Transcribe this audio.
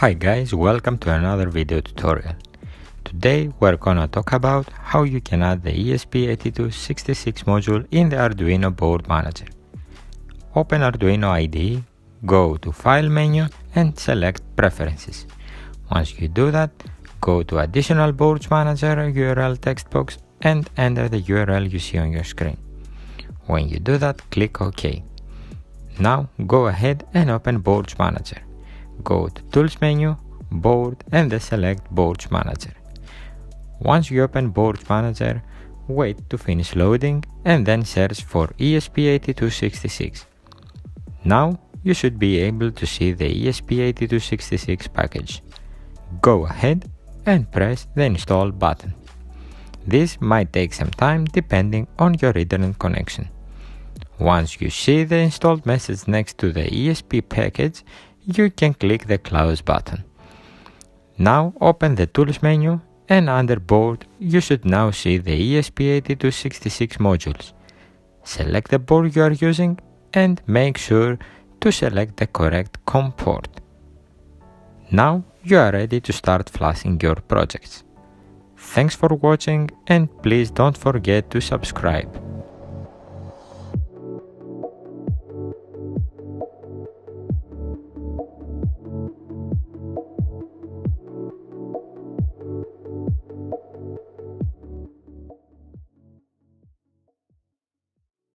Hi guys, welcome to another video tutorial. Today we're gonna talk about how you can add the ESP8266 module in the Arduino board manager. Open Arduino IDE, go to File menu and select Preferences. Once you do that, go to Additional Boards Manager URL text box and enter the URL you see on your screen. When you do that, click OK. Now go ahead and open Boards Manager. Go to Tools menu, Board and then select Boards Manager. Once you open Boards Manager, wait to finish loading and then search for ESP8266. Now you should be able to see the ESP8266 package. Go ahead and press the Install button. This might take some time depending on your internet connection. Once you see the installed message next to the ESP package, you can click the Close button. Now open the Tools menu and under Board you should now see the ESP8266 modules. Select the board you are using and make sure to select the correct COM port. Now you are ready to start flashing your projects. Thanks for watching and please don't forget to subscribe.